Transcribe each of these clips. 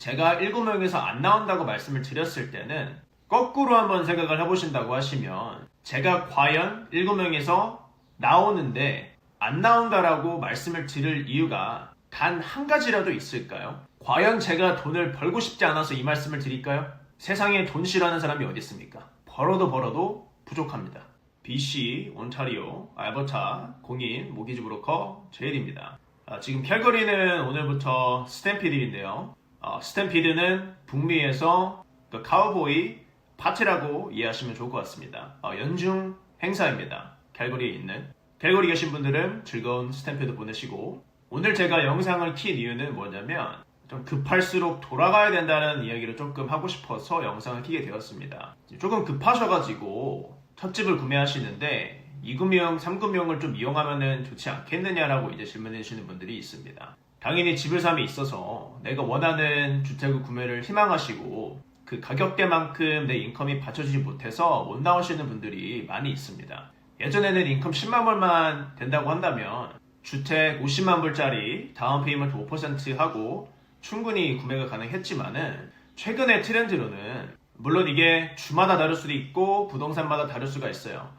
제가 7명에서 안 나온다고 말씀을 드렸을 때는 거꾸로 한번 생각을 해보신다고 하시면 제가 과연 7명에서 나오는데 안 나온다라고 말씀을 드릴 이유가 단 한 가지라도 있을까요? 과연 제가 돈을 벌고 싶지 않아서 이 말씀을 드릴까요? 세상에 돈 싫어하는 사람이 어디 있습니까? 벌어도 부족합니다. BC, 온타리오, 알버타, 공인, 모기지 브로커, 제일입니다. 지금 캘거리는 오늘부터 스탬피드인데요. 스탬피드는 북미에서 그 카우보이 파티라고 이해하시면 좋을 것 같습니다. 연중 행사입니다. 캘거리에 있는. 캘거리 계신 분들은 즐거운 스탬피드 보내시고, 오늘 제가 영상을 킨 이유는 뭐냐면 좀 급할수록 돌아가야 된다는 이야기를 조금 하고 싶어서 영상을 키게 되었습니다. 조금 급하셔가지고 첫 집을 구매하시는데 2금융, 3금융을 좀 이용하면 좋지 않겠느냐라고 이제 질문해 주시는 분들이 있습니다. 당연히 집을 삼에 있어서 내가 원하는 주택을 구매를 희망하시고 그 가격대만큼 내 인컴이 받쳐주지 못해서 못 나오시는 분들이 많이 있습니다. 예전에는 인컴 10만 불만 된다고 한다면 주택 50만 불짜리 다운 페이먼트 5% 하고 충분히 구매가 가능했지만은 최근의 트렌드로는 물론 이게 주마다 다를 수도 있고 부동산마다 다를 수가 있어요.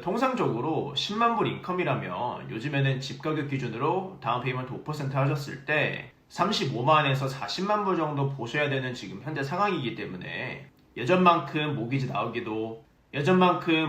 통상적으로 10만 불 인컴이라면 요즘에는 집가격 기준으로 다운 페이먼트 5% 하셨을 때 35만에서 40만 불 정도 보셔야 되는 지금 현재 상황이기 때문에 예전만큼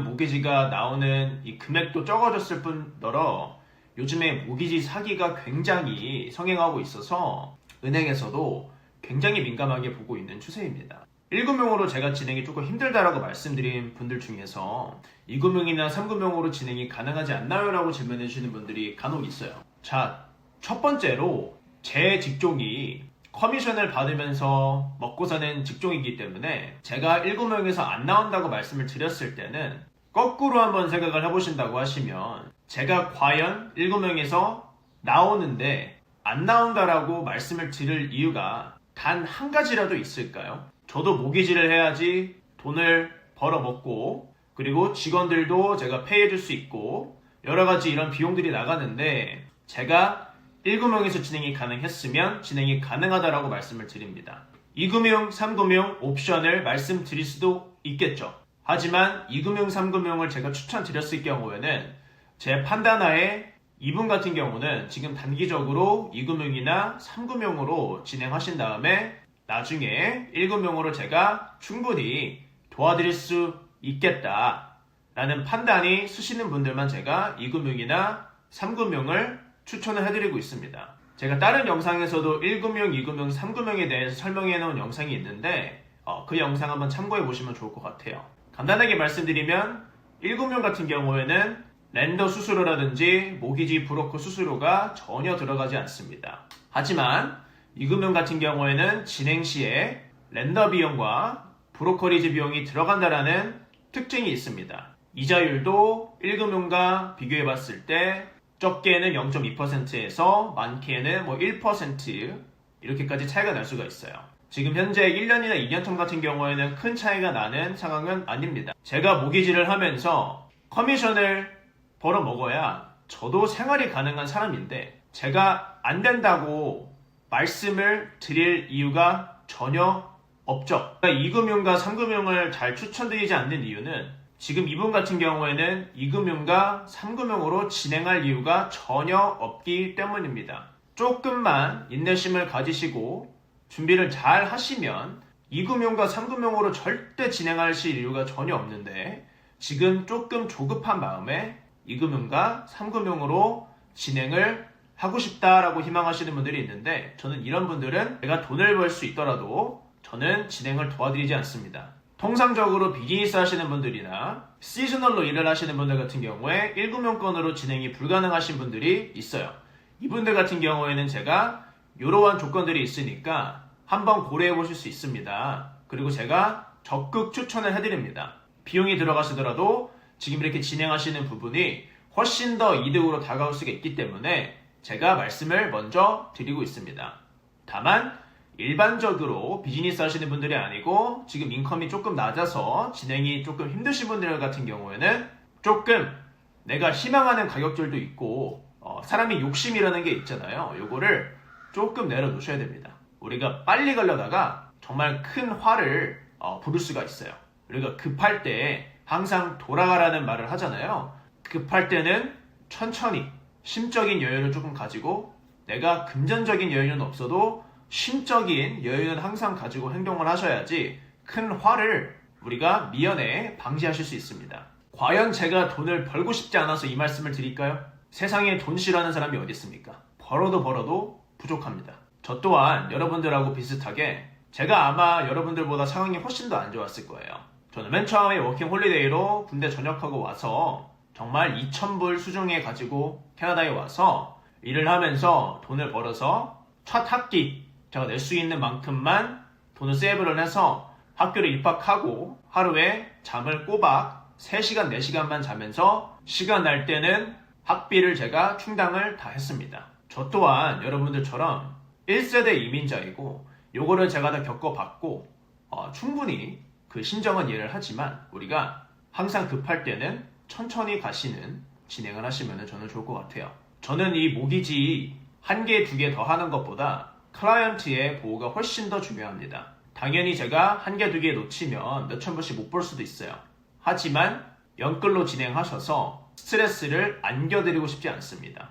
모기지가 나오는 이 금액도 적어졌을 뿐더러 요즘에 모기지 사기가 굉장히 성행하고 있어서 은행에서도 굉장히 민감하게 보고 있는 추세입니다. 1금융으로 제가 진행이 조금 힘들다라고 말씀드린 분들 중에서 2금융이나 3금융으로 진행이 가능하지 않나요? 라고 질문해 주시는 분들이 간혹 있어요. 자, 첫 번째로 제 직종이 커미션을 받으면서 먹고 사는 직종이기 때문에 제가 1금융에서 안 나온다고 말씀을 드렸을 때는 거꾸로 한번 생각을 해보신다고 하시면 제가 과연 1금융에서 나오는데 안 나온다라고 말씀을 드릴 이유가 단 한 가지라도 있을까요? 저도 모기지를 해야지 돈을 벌어먹고 그리고 직원들도 제가 페이해줄 수 있고 여러 가지 이런 비용들이 나가는데 제가 1금융에서 진행이 가능했으면 진행이 가능하다라고 말씀을 드립니다. 2금융, 3금융 옵션을 말씀드릴 수도 있겠죠. 하지만 2금융, 3금융을 제가 추천드렸을 경우에는 제 판단하에 이분 같은 경우는 지금 단기적으로 2금융이나 3금융으로 진행하신 다음에 나중에 1금융으로 제가 충분히 도와드릴 수 있겠다라는 판단이 쓰시는 분들만 제가 2금융이나 3금융을 추천을 해드리고 있습니다. 제가 다른 영상에서도 1금융, 2금융, 3금융에 대해서 설명해 놓은 영상이 있는데 그 영상 한번 참고해 보시면 좋을 것 같아요. 간단하게 말씀드리면 1금융 같은 경우에는 렌더 수수료라든지 모기지 브로커 수수료가 전혀 들어가지 않습니다. 하지만 2금융 같은 경우에는 진행 시에 렌더 비용과 브로커리지 비용이 들어간다라는 특징이 있습니다. 이자율도 1금융과 비교해 봤을 때 적게는 0.2%에서 많게는 1% 이렇게까지 차이가 날 수가 있어요. 지금 현재 1년이나 2년 같은 경우에는 큰 차이가 나는 상황은 아닙니다. 제가 모기지를 하면서 커미션을 벌어 먹어야 저도 생활이 가능한 사람인데 제가 안 된다고 말씀을 드릴 이유가 전혀 없죠. 2금융과 3금융을 잘 추천드리지 않는 이유는 지금 이분 같은 경우에는 2금융과 3금융으로 진행할 이유가 전혀 없기 때문입니다. 조금만 인내심을 가지시고 준비를 잘 하시면 2금융과 3금융으로 절대 진행하실 이유가 전혀 없는데 지금 조금 조급한 마음에 2금융과 3금융으로 진행을 하고 싶다라고 희망하시는 분들이 있는데 저는 이런 분들은 내가 돈을 벌 수 있더라도 저는 진행을 도와드리지 않습니다. 통상적으로 비즈니스 하시는 분들이나 시즈널로 일을 하시는 분들 같은 경우에 1금융권으로 진행이 불가능하신 분들이 있어요. 이분들 같은 경우에는 제가 이러한 조건들이 있으니까 한번 고려해 보실 수 있습니다. 그리고 제가 적극 추천을 해드립니다. 비용이 들어가시더라도 지금 이렇게 진행하시는 부분이 훨씬 더 이득으로 다가올 수가 있기 때문에 제가 말씀을 먼저 드리고 있습니다. 다만 일반적으로 비즈니스 하시는 분들이 아니고 지금 인컴이 조금 낮아서 진행이 조금 힘드신 분들 같은 경우에는 조금 내가 희망하는 가격들도 있고 사람이 욕심이라는 게 있잖아요. 요거를 조금 내려놓으셔야 됩니다. 우리가 빨리 가려다가 정말 큰 화를 부를 수가 있어요. 우리가 급할 때 항상 돌아가라는 말을 하잖아요. 급할 때는 천천히 심적인 여유를 조금 가지고 내가 금전적인 여유는 없어도 심적인 여유는 항상 가지고 행동을 하셔야지 큰 화를 우리가 미연에 방지하실 수 있습니다. 과연 제가 돈을 벌고 싶지 않아서 이 말씀을 드릴까요? 세상에 돈 싫어하는 사람이 어디 있습니까? 벌어도 부족합니다. 저 또한 여러분들하고 비슷하게 제가 아마 여러분들보다 상황이 훨씬 더 안 좋았을 거예요. 저는 맨 처음에 워킹 홀리데이로 군대 전역하고 와서 정말 2,000불 수중에 가지고 캐나다에 와서 일을 하면서 돈을 벌어서 첫 학기 제가 낼 수 있는 만큼만 돈을 세이브를 해서 학교를 입학하고 하루에 잠을 꼬박 3시간, 4시간만 자면서 시간 날 때는 학비를 제가 충당을 다 했습니다. 저 또한 여러분들처럼 1세대 이민자이고 요거를 제가 다 겪어봤고 충분히 그 심정은 이해를 하지만 우리가 항상 급할 때는 천천히 가시는 진행을 하시면 저는 좋을 것 같아요. 저는 이 모기지 1개, 2개 더 하는 것보다 클라이언트의 보호가 훨씬 더 중요합니다. 당연히 제가 1개, 2개 놓치면 몇천 불씩 못 벌 수도 있어요. 하지만 연끌로 진행하셔서 스트레스를 안겨드리고 싶지 않습니다.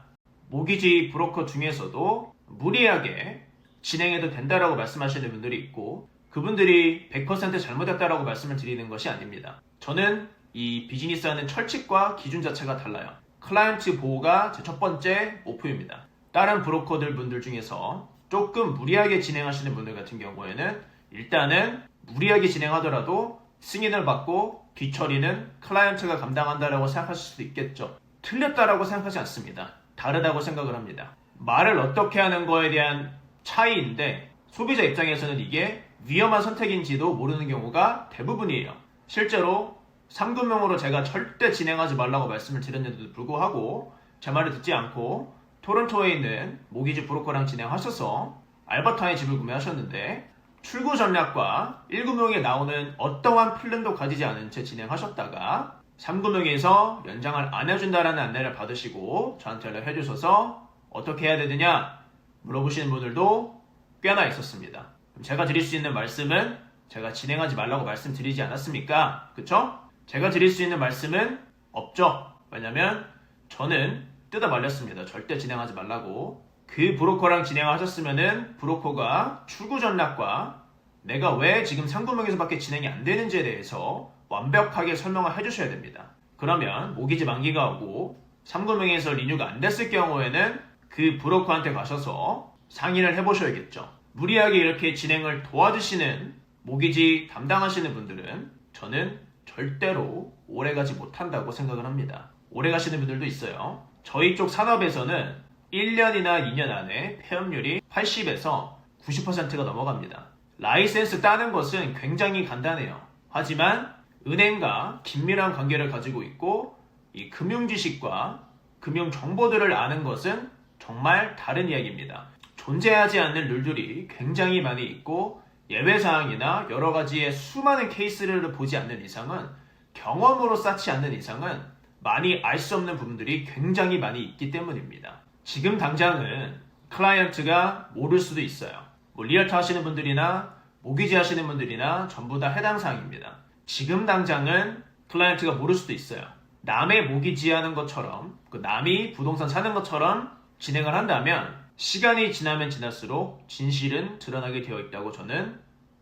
모기지 브로커 중에서도 무리하게 진행해도 된다라고 말씀하시는 분들이 있고 그분들이 100% 잘못했다라고 말씀을 드리는 것이 아닙니다. 저는 이 비즈니스하는 철칙과 기준 자체가 달라요. 클라이언트 보호가 제 첫 번째 목표입니다. 다른 브로커들 분들 중에서 조금 무리하게 진행하시는 분들 같은 경우에는 일단은 무리하게 진행하더라도 승인을 받고 뒤처리는 클라이언트가 감당한다라고 생각하실 수도 있겠죠. 틀렸다라고 생각하지 않습니다. 다르다고 생각을 합니다. 말을 어떻게 하는 거에 대한 차이인데 소비자 입장에서는 이게 위험한 선택인지도 모르는 경우가 대부분이에요. 실제로 상금형으로 제가 절대 진행하지 말라고 말씀을 드렸는데도 불구하고 제 말을 듣지 않고 토론토에 있는 모기지 브로커랑 진행하셔서 알버타의 집을 구매하셨는데 출구 전략과 1금융에 나오는 어떠한 플랜도 가지지 않은 채 진행하셨다가 3금융에서 연장을 안 해준다라는 안내를 받으시고 저한테 연락해 주셔서 어떻게 해야 되느냐 물어보시는 분들도 꽤나 있었습니다. 제가 드릴 수 있는 말씀은 제가 진행하지 말라고 말씀드리지 않았습니까? 그쵸? 제가 드릴 수 있는 말씀은 없죠. 왜냐면 저는 뜯어 말렸습니다. 절대 진행하지 말라고. 그 브로커랑 진행하셨으면은 브로커가 출구 전략과 내가 왜 지금 상금형에서밖에 진행이 안 되는지에 대해서 완벽하게 설명을 해주셔야 됩니다. 그러면 모기지 만기가 오고 3금융에서 리뉴가 안 됐을 경우에는 그 브로커한테 가셔서 상의를 해보셔야겠죠. 무리하게 이렇게 진행을 도와주시는 모기지 담당하시는 분들은 저는 절대로 오래가지 못한다고 생각을 합니다. 오래가시는 분들도 있어요. 저희 쪽 산업에서는 1년이나 2년 안에 폐업률이 80에서 90%가 넘어갑니다. 라이센스 따는 것은 굉장히 간단해요. 하지만 은행과 긴밀한 관계를 가지고 있고 이 금융 지식과 금융 정보들을 아는 것은 정말 다른 이야기입니다. 존재하지 않는 룰들이 굉장히 많이 있고 예외사항이나 여러 가지의 수많은 케이스를 보지 않는 이상은 경험으로 쌓지 않는 이상은 많이 알 수 없는 부분들이 굉장히 많이 있기 때문입니다. 지금 당장은 클라이언트가 모를 수도 있어요. 리얼터 하시는 분들이나 모기지 하시는 분들이나 전부 다 해당 사항입니다. 지금 당장은 클라이언트가 모를 수도 있어요. 남의 모기지 하는 것처럼 남이 부동산 사는 것처럼 진행을 한다면 시간이 지나면 지날수록 진실은 드러나게 되어 있다고 저는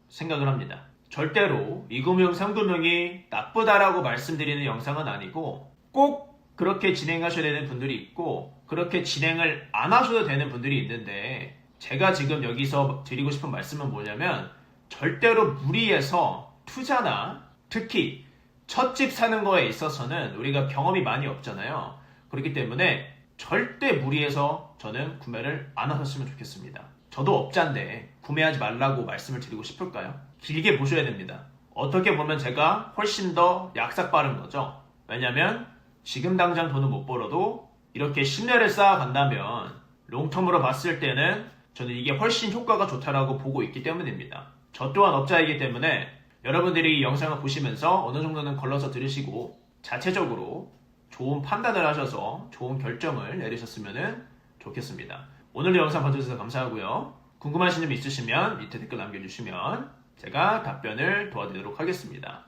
생각을 합니다. 절대로 2금융, 3금융이 나쁘다라고 말씀드리는 영상은 아니고 꼭 그렇게 진행하셔야 되는 분들이 있고 그렇게 진행을 안 하셔도 되는 분들이 있는데 제가 지금 여기서 드리고 싶은 말씀은 뭐냐면 절대로 무리해서 투자나 특히 첫 집 사는 거에 있어서는 우리가 경험이 많이 없잖아요. 그렇기 때문에 절대 무리해서 저는 구매를 안 하셨으면 좋겠습니다. 저도 업자인데 구매하지 말라고 말씀을 드리고 싶을까요? 길게 보셔야 됩니다. 어떻게 보면 제가 훨씬 더 약삭 빠른 거죠. 왜냐면 지금 당장 돈을 못 벌어도 이렇게 신뢰를 쌓아간다면 롱텀으로 봤을 때는 저는 이게 훨씬 효과가 좋다라고 보고 있기 때문입니다. 저 또한 업자이기 때문에 여러분들이 이 영상을 보시면서 어느 정도는 걸러서 들으시고 자체적으로 좋은 판단을 하셔서 좋은 결정을 내리셨으면 좋겠습니다. 오늘도 영상 봐주셔서 감사하고요. 궁금하신 점 있으시면 밑에 댓글 남겨주시면 제가 답변을 도와드리도록 하겠습니다.